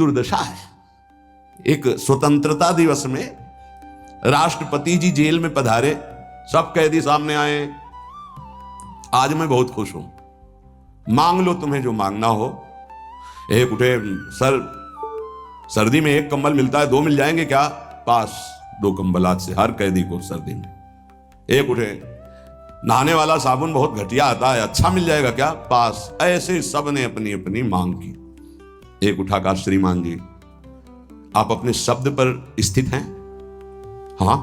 दुर्दशा है। एक स्वतंत्रता दिवस में राष्ट्रपति जी जेल में पधारे, सब कैदी सामने आए। आज मैं बहुत खुश हूं, मांग लो तुम्हें जो मांगना हो। एक उठे, सर सर्दी में एक कंबल मिलता है, 2 मिल जाएंगे क्या? पास, 2 कंबल आज से हर कैदी को सर्दी में। एक उठे, नहाने वाला साबुन बहुत घटिया आता है, अच्छा मिल जाएगा क्या? पास। ऐसे सब ने अपनी अपनी मांग की। एक उठा कहा, श्रीमान जी आप अपने शब्द पर स्थित हैं? हाँ,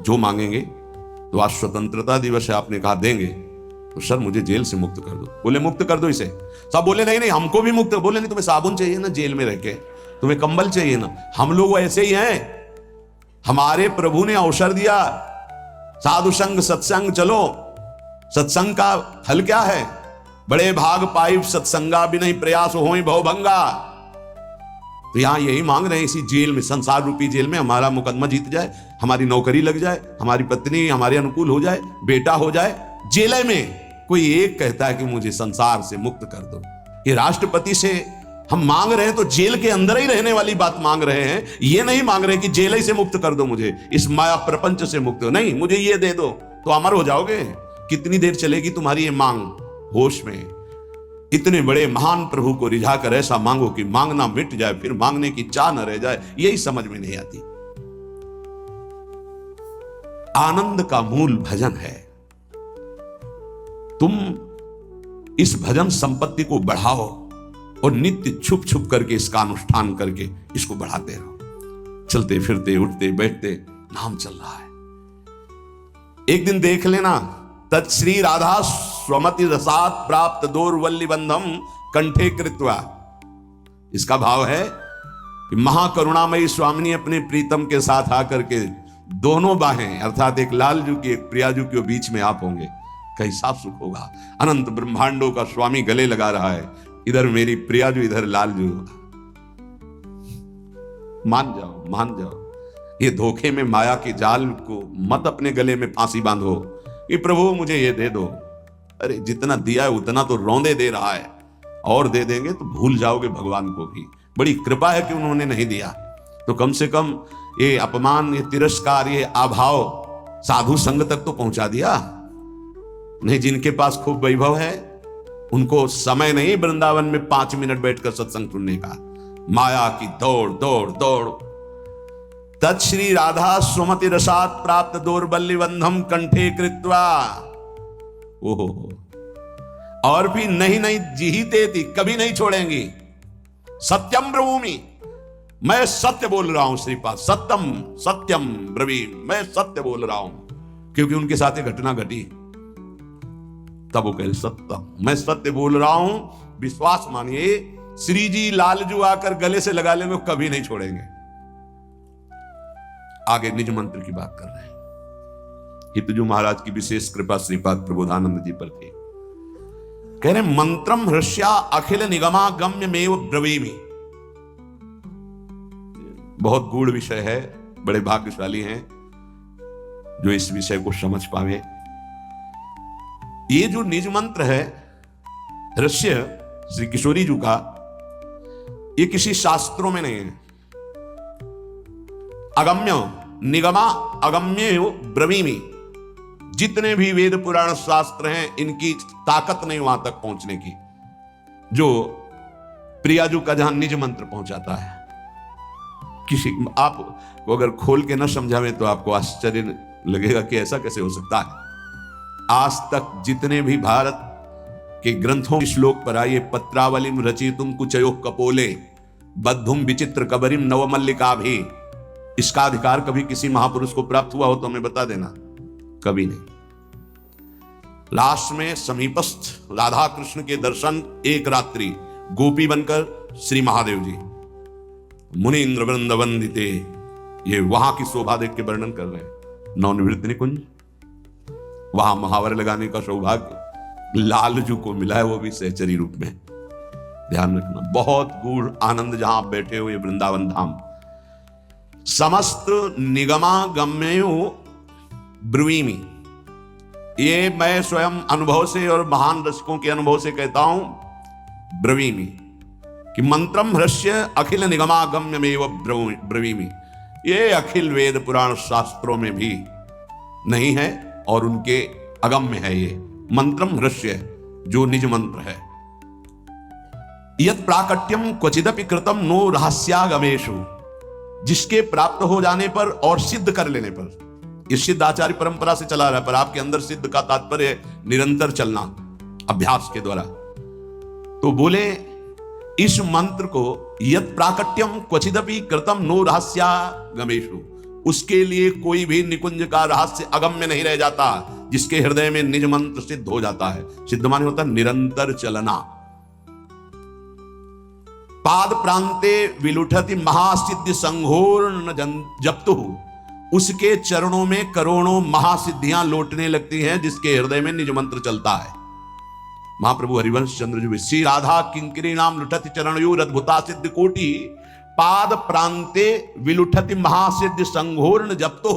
जो मांगेंगे। तो आज स्वतंत्रता दिवस है, आपने कहा देंगे, तो सर मुझे जेल से मुक्त कर दो। बोले मुक्त कर दो इसे। सब बोले नहीं नहीं हमको भी मुक्त। बोले नहीं, तुम्हें साबुन चाहिए ना जेल में रह के, तुम्हें कंबल चाहिए ना, हम लोग ऐसे ही हैं। हमारे प्रभु ने अवसर दिया, साधु संग सत्संग चलो। सत्संग का फल क्या है? बड़े भाग पाई सत्संगा भी नहीं प्रयास होई भवभंगा। तो यहां यही मांग रहे हैं, इसी जेल में, संसार रूपी जेल में हमारा मुकदमा जीत जाए, हमारी नौकरी लग जाए, हमारी पत्नी हमारे अनुकूल हो जाए, बेटा हो जाए। जेल में कोई एक कहता है कि मुझे संसार से मुक्त कर दो। ये राष्ट्रपति से हम मांग रहे हैं तो जेल के अंदर ही रहने वाली बात मांग रहे हैं। ये नहीं मांग रहे कि जेल ही से मुक्त कर दो मुझे, इस माया प्रपंच से मुक्त हो। नहीं, मुझे ये दे दो तो अमर हो जाओगे। कितनी देर चलेगी तुम्हारी ये मांग? होश में इतने बड़े महान प्रभु को रिझा कर ऐसा मांगो कि मांगना मिट जाए, फिर मांगने की चाह न रह जाए। यही समझ में नहीं आती। आनंद का मूल भजन है। तुम इस भजन संपत्ति को बढ़ाओ और नित्य छुप छुप करके इसका अनुष्ठान करके इसको बढ़ाते रहो। चलते फिरते उठते बैठते नाम चल रहा है। एक दिन देख लेना, तत्श्री राधा स्वमति रसात प्राप्त दौर्वल्ली बंधम कंठे कृत्वा। इसका भाव है कि महाकरुणामयी स्वामिनी अपने प्रीतम के साथ आकर के दोनों बाहें, अर्थात एक लालजू की एक प्रियाजू के बीच में आप होंगे, कैसा सुख होगा। अनंत ब्रह्मांडों का स्वामी गले लगा रहा है, इधर मेरी प्रियाजू इधर लालजू। मान जाओ, मान जाओ। ये धोखे में माया के जाल को मत अपने गले में फांसी बांधो कि प्रभु मुझे ये दे दो। अरे जितना दिया है उतना तो रौंदे दे रहा है, और दे देंगे तो भूल जाओगे भगवान को भी। बड़ी कृपा है कि उन्होंने नहीं दिया, तो कम से कम ये अपमान, ये तिरस्कार, ये अभाव साधु संग तक तो पहुंचा दिया। नहीं, जिनके पास खूब वैभव है उनको समय नहीं वृंदावन में 5 मिनट बैठकर सत्संग सुनने का। माया की दौड़ दौड़ दौड़। तत्श्री राधा स्वमति रसात प्राप्त दौर्बल्य बंधम कंठे कृत्वा। ओहो, और भी नहीं नहीं जीते थी, कभी नहीं छोड़ेंगी। सत्यम ब्रवीमि, मैं सत्य बोल रहा हूं श्रीपाद। सत्यम सत्यम ब्रवीमि, मैं सत्य बोल रहा हूं। क्योंकि उनके साथ एक घटना घटी, तब वो कहे सत्यम, मैं सत्य बोल रहा हूं। विश्वास मानिए, श्री जी लालजू आकर गले से लगा लेंगे, कभी नहीं छोड़ेंगे। आगे निज मंत्र की बात कर रहे हैं। हितजू महाराज की विशेष कृपा श्रीपाद प्रबोधानंद जी पर थी। कह रहे मंत्रम हृष्या अखिल निगमा गम्य मेव ब्रवीमि। बहुत गूढ़ विषय है, बड़े भाग्यशाली हैं जो इस विषय को समझ पावे। ये जो निज मंत्र है ऋष्य श्री किशोरी जी का, ये किसी शास्त्रों में नहीं है। अगम्य निगमा अगम्य ब्रवीमि, जितने भी वेद पुराण शास्त्र हैं इनकी ताकत नहीं वहां तक पहुंचने की, जो प्रियाजू का जहां निज मंत्र पहुंचाता है। किसी आपको अगर खोल के न समझावे तो आपको आश्चर्य लगेगा कि ऐसा कैसे हो सकता है। आज तक जितने भी भारत के ग्रंथों श्लोक पर आइए, पत्रावलिम रचितुम कुचयो कपोले बद्धुम विचित्र कबरिम नवमल्लिका भी, इसका अधिकार कभी किसी महापुरुष को प्राप्त हुआ हो तो हमें बता देना। कभी नहीं। लास्ट में समीपस्थ राधा कृष्ण के दर्शन, एक रात्रि गोपी बनकर श्री महादेव जी मुनीन्द्र वृंद वंदिते, ये वहां की शोभा देख के वर्णन कर रहे हैं। नवनिवृत्त निकुंज, वहां महावर लगाने का सौभाग्य लालजू को मिला है, वो भी सहचरी रूप में। ध्यान रखना, बहुत गूढ़ आनंद जहां आप बैठे हो, ये वृंदावन धाम। समस्त निगमा गम्यो ब्रवीमि, ये मैं स्वयं अनुभव से और महान रसिकों के अनुभव से कहता हूं ब्रवीमि। कि मंत्रम ह्रस्य अखिल निगमागम्यमेव ब्रवीमि, ये अखिल वेद पुराण शास्त्रों में भी नहीं है और उनके अगम्य है। ये मंत्रम ह्रस्य जो निज मंत्र है। यत् प्राकट्यम क्वचिदपि कृतम नो रहस्यागमेषु, जिसके प्राप्त हो जाने पर और सिद्ध कर लेने पर, इस सिद्ध आचार्य परंपरा से चला रहा है, पर आपके अंदर सिद्ध का तात्पर्य है निरंतर चलना अभ्यास के द्वारा। तो बोले इस मंत्र को यत् प्राकट्यम क्वचिदपि कृतम नो रहस्यागमेषु, उसके लिए कोई भी निकुंज का रहस्य अगम्य नहीं रह जाता, जिसके हृदय में निज मंत्र सिद्ध हो जाता है। सिद्ध माने होता है निरंतर चलना। पाद प्रांते विलुठति महासिद्धि संघोर्ण जप्तु, उसके चरणों में करोड़ों महासिद्धियां लौटने लगती हैं, जिसके हृदय में निज मंत्र चलता है। महाप्रभु हरिवंश चंद्र जी श्री राधा किंकरी नाम लुठति चरणयोर अद्भुता सिद्धि कोटि, पाद प्रांते विलुठति महासिद्धि संघोर्ण जप्तो,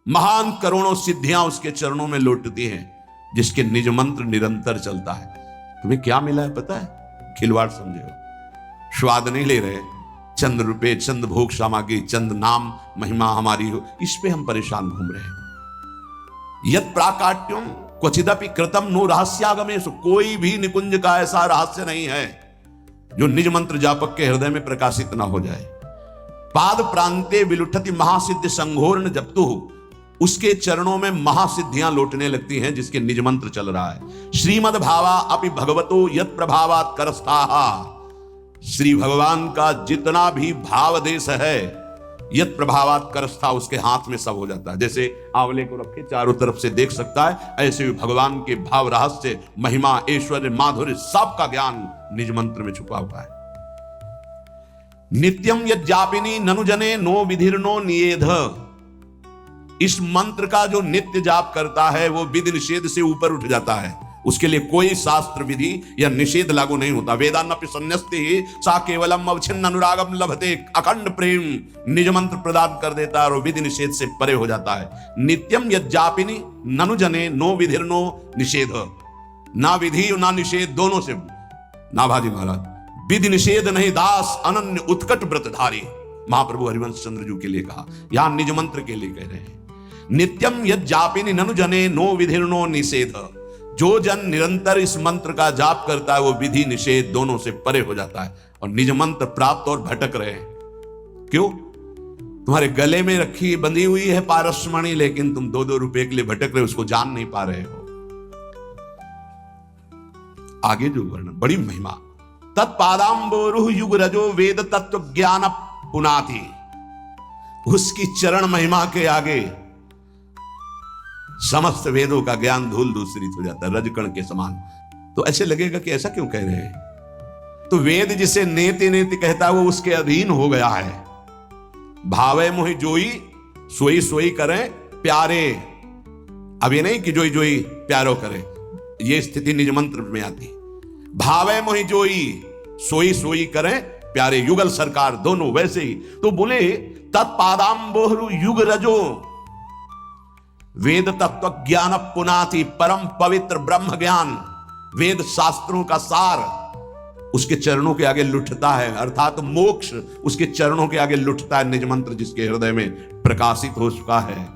महान करोड़ों सिद्धियां उसके चरणों में लौटती हैं, जिसके निज मंत्र निरंतर चलता है। तुम्हें क्या मिला है पता है? खिलवाड़ समझे हो, स्वाद नहीं ले रहे, चंद रुपए, चंद भोग सामग्री, चंद नाम महिमा हमारी हो, इस पे हम परेशान घूम रहे हैं। यत् प्राकाट्यम क्वचिदपि कृतम नो रहस्यागमेषु, कोई भी निकुंज का ऐसा रहस्य नहीं है जो निज मंत्र जापक के हृदय में प्रकाशित ना हो जाए। पाद प्रांते विलुठति महासिद्धि संघोर्ण जप्तु, उसके चरणों में महासिद्धियां लौटने लगती हैं, जिसके निज मंत्र चल रहा है। श्रीमद् भावा अपि भगवतो यत् प्रभावात् करस्थाः, श्री भगवान का जितना भी भाव देश है, यत् प्रभावात् करस्था, उसके हाथ में सब हो जाता है। जैसे आंवले को रखे चारों तरफ से देख सकता है, ऐसे भी भगवान के भाव रहस्य, महिमा, ऐश्वर्य, माधुर्य, सबका ज्ञान निज मंत्र में छुपा हुआ है। नित्यम यज्जापिनी ननु जने नो विधिर्नो नियेध, इस मंत्र का जो नित्य जाप करता है वो विधि निषेध से ऊपर उठ जाता है, उसके लिए कोई शास्त्र विधि या निषेध लागू नहीं होता। वेदान्नपि संन्यस्ते सा केवलम अवच्छिन्न अनुरागम लभते, अखंड प्रेम निज मंत्र प्रदान कर देता है और विधि निषेध से परे हो जाता है। नित्यम यज्जापिनी ननु जने नो विधिर्नो निषेध, ना विधि ना निषेध, दोनों से नाभाजी महाराज, विधि निषेध नहीं दास अनन्य उत्कट व्रतधारी, महाप्रभु हरिवंश चंद्र जी के लिए कहा, यहां निज मंत्र के लिए कह रहे हैं। नित्यम यज्जापिनी ननु जने नो विधिर्नो निषेध, जो जन निरंतर इस मंत्र का जाप करता है वो विधि निषेध दोनों से परे हो जाता है और निज मंत्र प्राप्त और भटक रहे हैं। क्यों? तुम्हारे गले में रखी बंधी हुई है पारसमणि, लेकिन तुम 2-2 रुपए के लिए भटक रहे हो, उसको जान नहीं पा रहे हो। आगे जो वर्णन, बड़ी महिमा, तत्पादाम्बोरुह युग रजो वेद तत्व ज्ञान पुनाति, उसकी चरण महिमा के आगे समस्त वेदों का ज्ञान धूल दूसरित हो जाता है, रजकण के समान। तो ऐसे लगेगा कि ऐसा क्यों कह रहे हैं? तो वेद जिसे नेति नेति कहता है वो उसके अधीन हो गया है। भावे मोहि जोई सोई सोई करें प्यारे, अब ये नहीं कि जोई जोई प्यारो करे, ये स्थिति निज मंत्र में आती। भावे मोहि जोई सोई सोई करें प्यारे, युगल सरकार दोनों वैसे ही। तो बोले तत्पादाम्बोहरु युग रजो वेद तत्व ज्ञान पुनाति, परम पवित्र ब्रह्म ज्ञान, वेद शास्त्रों का सार उसके चरणों के आगे लुटता है, अर्थात मोक्ष उसके चरणों के आगे लुटता है। निज मंत्र जिसके हृदय में प्रकाशित हो चुका है,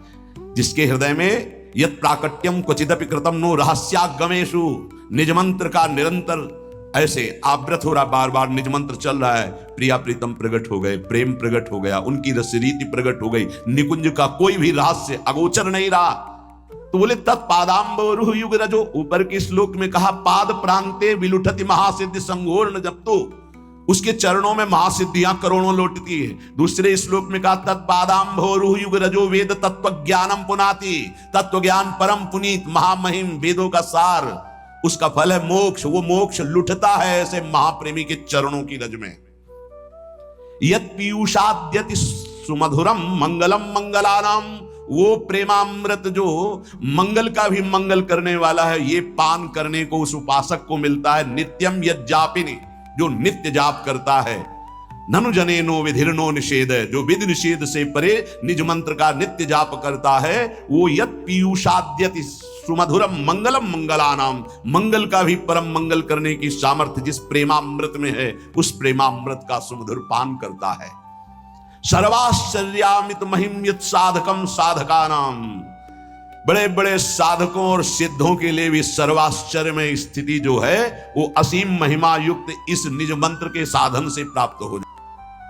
जिसके हृदय में यत् प्राकट्यम क्वचिदपि कृतम नो रहस्यागमेषु, निज मंत्र का निरंतर ऐसे आवृत हो रहा, बार बार निज मंत्र चल रहा है। प्रिया प्रीतम प्रकट हो गए, प्रेम प्रकट हो गया, उनकी रसरीति प्रकट हो गई, निकुंज का कोई भी रहस्य अगोचर नहीं रहा। तो बोले तत्पादाम्बोरुह युग रजो, ऊपर के श्लोक में कहा पाद प्रांते विलुठति महासिद्धि संघोर्ण जप्तो, उसके चरणों में महासिद्धियां करोड़ों लौटती है। दूसरे श्लोक में कहा तत्पादाम्बोरुह युग रजो वेद तत्व ज्ञानम पुनाति, तत्व ज्ञान परम पुनीत महामहिम वेदों का सार, उसका फल है मोक्ष, वो मोक्ष लुटता है ऐसे महाप्रेमी के चरणों की रज में। यत् पीयूषाद्यति सुमधुरम मंगलम मंगलानाम, वो प्रेमामृत जो मंगल का भी मंगल करने वाला है, ये पान करने को उस उपासक को मिलता है। नित्यम यज्जापिनी, जो नित्य जाप करता है, ननु जनेनो विधिर्नो निषेध, जो विध निषेध से परे निज मंत्र का नित्य जाप करता है, वो यत पीयूषाद्यति सुमधुरम मंगलम मंगलानाम, मंगल का भी परम मंगल करने की सामर्थ्य जिस प्रेमामृत में है, उस प्रेमामृत का सुमधुर पान करता है। सर्वाश्चर्यामित महिम्यत साधकम साधकानाम, बड़े बड़े साधकों और सिद्धों के लिए भी सर्वाश्चर्य में स्थिति जो है वो असीम महिमा युक्त इस निज मंत्र के साधन से प्राप्त हो जाए।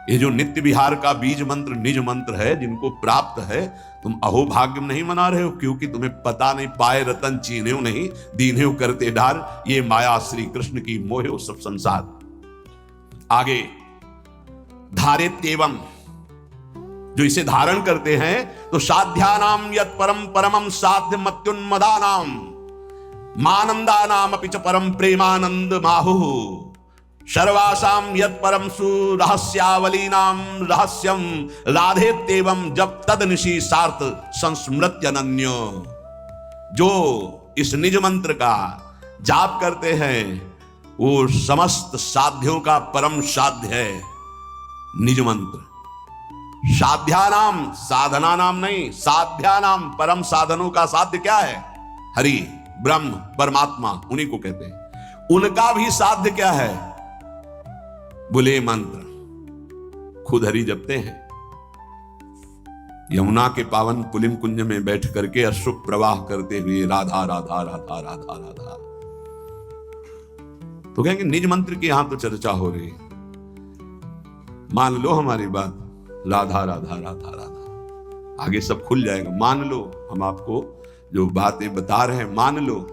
ये जो नित्य विहार का बीज मंत्र निज मंत्र है, जिनको प्राप्त है, तुम अहोभाग्य नहीं मना रहे हो, क्योंकि तुम्हें पता नहीं, पाए रतन चीन्हे नहीं, दीन्हे करते डार, ये माया श्री कृष्ण की मोहे सब संसार। आगे धारित एवं, जो इसे धारण करते हैं, तो साध्यानाम यत् परम परमम साध्य मत्युन्मदानाम मानंदानाम अपि च परम प्रेमानंद माहु, सर्वासाम यत् परम सुरहस्यावलीनाम रहस्यम राधेत्येवं जब तदनिशी सार्थ संस्मृत्यनन्य। जो इस निज मंत्र का जाप करते हैं, वो समस्त साध्यों का परम साध्य है निज मंत्र। साध्यानाम, साधना नाम नहीं, साध्यानाम, परम साधनों का साध्य क्या है? हरि, ब्रह्म, परमात्मा, उन्हीं को कहते हैं। उनका भी साध्य क्या है? बोले मंत्र। खुद हरि जपते हैं। यमुना के पावन पुलिम कुंज में बैठ करके अश्रुक प्रवाह करते हुए राधा राधा राधा राधा राधा, तो कहेंगे निज मंत्र की यहां तो चर्चा हो रही, मान लो हमारी बात, राधा राधा राधा राधा, आगे सब खुल जाएगा। मान लो, हम आपको जो बातें बता रहे हैं मान लो।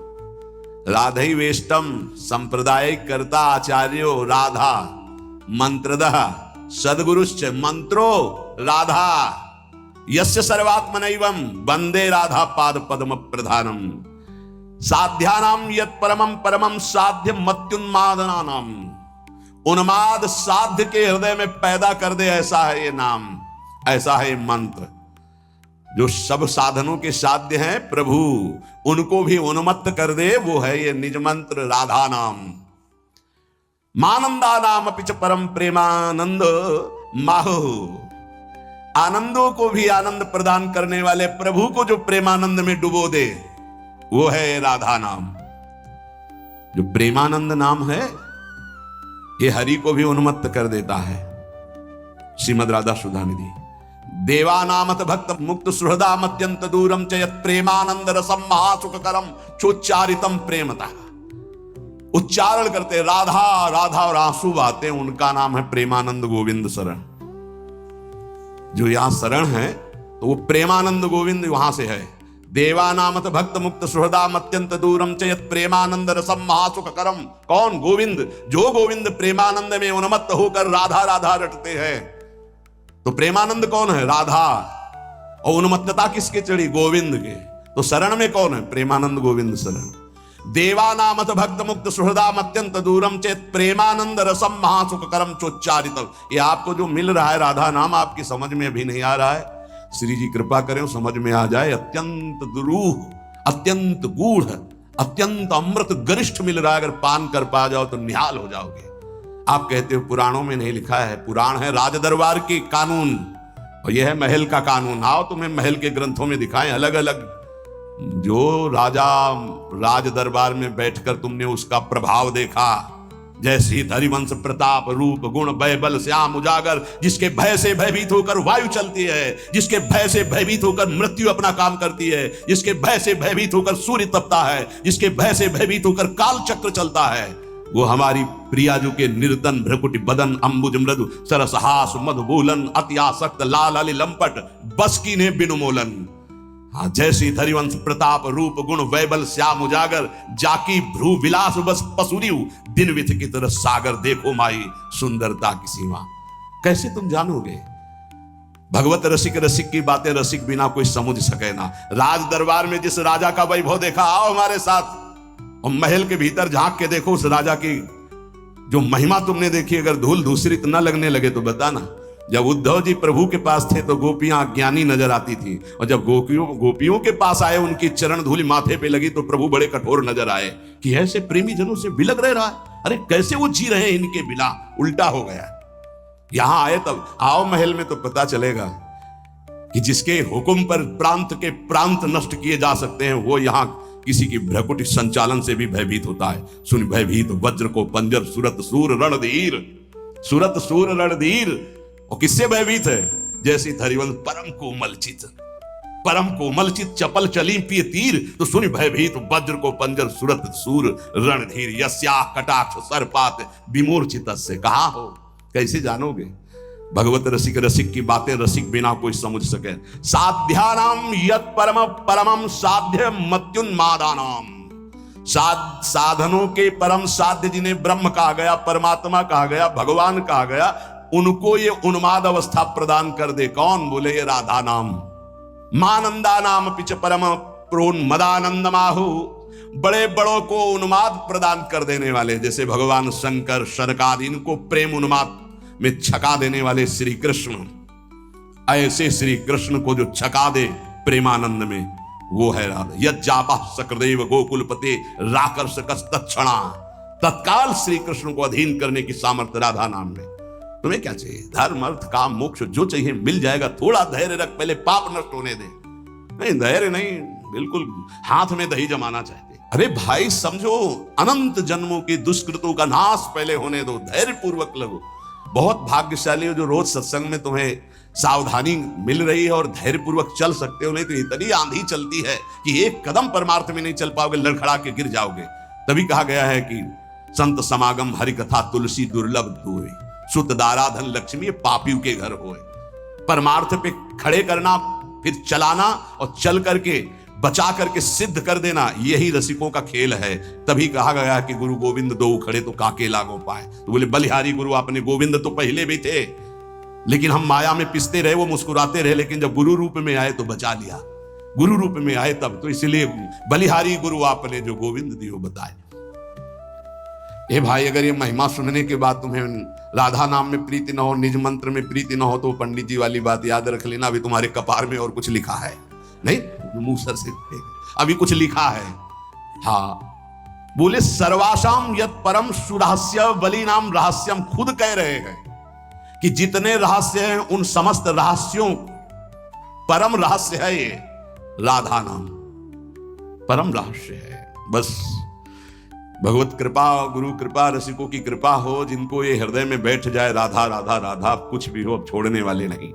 राधै वेष्टम संप्रदायिक कर्ता आचार्यो राधा मंत्रदः सद्गुरुश्च मंत्रो राधा यस्य सर्वात्मनैवं वंदे राधा पाद पद्म प्रधानम। साध्यानाम यत् परमम परमम साध्य मत्युन्मादनानाम, उन्माद साध्य के हृदय में पैदा कर दे, ऐसा है ये नाम, ऐसा है ये मंत्र। जो सब साधनों के साध्य हैं प्रभु, उनको भी उन्मत्त कर दे, वो है ये निज मंत्र राधा नाम। मानंदा नाम अपि च परम प्रेमानंद माहु, आनंदों को भी आनंद प्रदान करने वाले प्रभु को जो प्रेमानंद में डुबो दे, वो है राधा नाम। जो प्रेमानंद नाम है, ये हरि को भी उन्मत्त कर देता है। श्रीमद राधा सुधा निधि। देवानामत भक्त मुक्त सुहृदाम अत्यंत दूरम च यत् प्रेमानंद रसम महासुखकरम चोच्चारितम प्रेमतः। उच्चारण करते राधा राधा और आंसू बहाते, उनका नाम है प्रेमानंद गोविंद शरण। जो यहां शरण है, तो वो प्रेमानंद गोविंद वहां से है। देवानामत भक्त मुक्त सुहृदाम अत्यंत दूरम च यत् प्रेमानंद रसम महासुखकरम। कौन? गोविंद। जो गोविंद प्रेमानंद में उन्मत्त होकर राधा राधा रटते हैं, तो प्रेमानंद कौन है? राधा। और उन्मत्तता किसके चढ़ी? गोविंद के। तो शरण में कौन है? प्रेमानंद गोविंद शरण। देवानामत भक्त मुक्त सुहृदाम अत्यंत दूरम चेत प्रेमानंद रसम महासुखकरम चोच्चारितम। ये आपको जो मिल रहा है राधा नाम, आपकी समझ में अभी नहीं आ रहा है। श्री जी कृपा करें समझ में आ जाए। अत्यंत दुरूह, अत्यंत गूढ़, अत्यंत अमृत गरिष्ठ मिल रहा है। अगर पान कर पा जाओ तो निहाल हो जाओगे। आप कहते हो पुराणों में नहीं लिखा है। पुराण है राज दरबार की कानून, और यह है महल का कानून। आओ तुम्हें महल के ग्रंथों में दिखाएं अलग अलग। जो राजा राज दरबार में बैठकर तुमने उसका प्रभाव देखा, जैसे हरिवंश प्रताप रूप गुण भय बल श्याम उजागर, जिसके भय से भयभीत होकर वायु चलती है, जिसके भय से भयभीत होकर मृत्यु अपना काम करती है, जिसके भय से भयभीत होकर सूर्य तपता है, जिसके भय से भयभीत होकर काल चक्र चलता है, वो हमारी प्रियाजू के निर्दन भ्रकुटि बदन अंबुज मृदु सरसहास मधुबूलन अति आसक्त लाल अली लंपट बस की ने बिनु मोलन। हाँ, जैसी हरिवंश प्रताप रूप गुण वैबल श्याम उजागर, जाकी भ्रू विलास बस पसुरियु दिन विथ की तरह सागर। देखो माई सुंदरता की सीमा। कैसे तुम जानोगे? भगवत रसिक रसिक की बातें रसिक बिना कोई समझ सके ना। राज दरबार में जिस राजा का वैभव देखा, आओ हमारे साथ और महल के भीतर झांक के देखो। उस राजा की जो महिमा तुमने देखी, अगर धूल धूसरित न लगने लगे तो बताना। जब उद्धव जी प्रभु के पास थे तो गोपियां ज्ञानी नजर आती थी, और जब गोपियों के पास आए, उनकी चरण धूलि माथे पे लगी तो प्रभु बड़े कठोर नजर आए कि ऐसे प्रेमी जनों से बिलग रह रहा है। अरे कैसे वो जी रहे हैं इनके बिना? उल्टा हो गया। यहां आए तब आओ महल में तो पता चलेगा कि जिसके हुक्म पर प्रांत के प्रांत नष्ट किए जा सकते हैं वो यहां किसी की भ्रकुटी संचालन से भी भयभीत होता है। सुन भयभीत वज्र को पंजर, सुरत सूर रणधीर, सुरत सूर रणधीर। और किससे भयभीत है? जैसी धरिवंश परम कोमल चित, परम कोमल चित चपल चली पिय तीर। तो सुन भयभीत वज्र को पंजर, सुरत सूर रणधीर। यस्या कटाक्ष सर्पात विमूर्छित से। कहा हो, कैसे जानोगे? भगवत रसिक, रसिक की बातें रसिक बिना कोई समझ सके। साध्यानाम यत परम परमम साध्य मत्युन्मादानाम। साधनों के परम साध्य जिन्हें ब्रह्म कहा गया, परमात्मा कहा गया, भगवान कहा गया, उनको ये उन्माद अवस्था प्रदान कर दे। कौन? बोले ये राधा नाम। मानंदा नाम पिच परम प्रोन्मदानंद माहु। बड़े बड़ों को उन्माद प्रदान कर देने वाले, जैसे भगवान शंकर, शनकादि, इनको प्रेम उन्माद में छका देने वाले श्री कृष्ण। ऐसे श्री कृष्ण को जो छका दे प्रेमानंद में, वो है राधा। यज्जापा सकदेव गोकुलपते राकर्षकस तत्क्षणा। तत्काल श्री कृष्ण को अधीन करने की सामर्थ्य राधा नाम में। तुम्हें क्या चाहिए? धर्म, अर्थ, काम, मोक्ष जो चाहिए मिल जाएगा। थोड़ा धैर्य रख, पहले पाप नष्ट होने दे। नहीं, धैर्य नहीं, बिल्कुल हाथ में दही जमाना चाहते। अरे भाई समझो, अनंत जन्मों की दुष्कृतों का नाश पहले होने दो, धैर्य पूर्वक लगो। बहुत भाग्यशाली हो जो रोज सत्संग में तुम्हें सावधानी मिल रही है और धैर्य पूर्वक चल सकते हो। नहीं तो इतनी आंधी चलती है कि एक कदम परमार्थ में नहीं चल पाओगे, लड़खड़ा के गिर जाओगे। तभी कहा गया है कि संत समागम हरि कथा तुलसी दुर्लभ दुए, सुत दाराधन लक्ष्मी पापियों के घर होए। परमार्थ पे खड़े करना, फिर चलाना और चल करके बचा करके सिद्ध कर देना, यही रसिकों का खेल है। तभी कहा गया कि गुरु गोविंद दो खड़े तो काके लागो पाए। तो बोले बलिहारी गुरु आपने, गोविंद तो पहले भी थे लेकिन हम माया में पिसते रहे, वो मुस्कुराते रहे, लेकिन जब गुरु रूप में आए तो बचा लिया। गुरु रूप में आए तब, तो इसलिए बलिहारी गुरु आपने जो गोविंद दियो बताए। ए भाई, अगर ये महिमा सुनने के बाद तुम्हें राधा नाम में प्रीति न हो, निज मंत्र में प्रीति न हो, तो पंडित जी वाली बात याद रख लेना, अभी तुम्हारे कपार में और कुछ लिखा है। नहीं, मुंह सर से अभी कुछ लिखा है। हाँ, बोले सर्वासाम यत परम सुरहस्य बलि नाम रहस्यम। खुद कह रहे हैं कि जितने रहस्य हैं उन समस्त रहस्यों परम रहस्य है ये राधा नाम, परम रहस्य है। बस भगवत कृपा, गुरु कृपा, रसिकों की कृपा हो, जिनको ये हृदय में बैठ जाए राधा राधा राधा, कुछ भी हो अब छोड़ने वाले नहीं।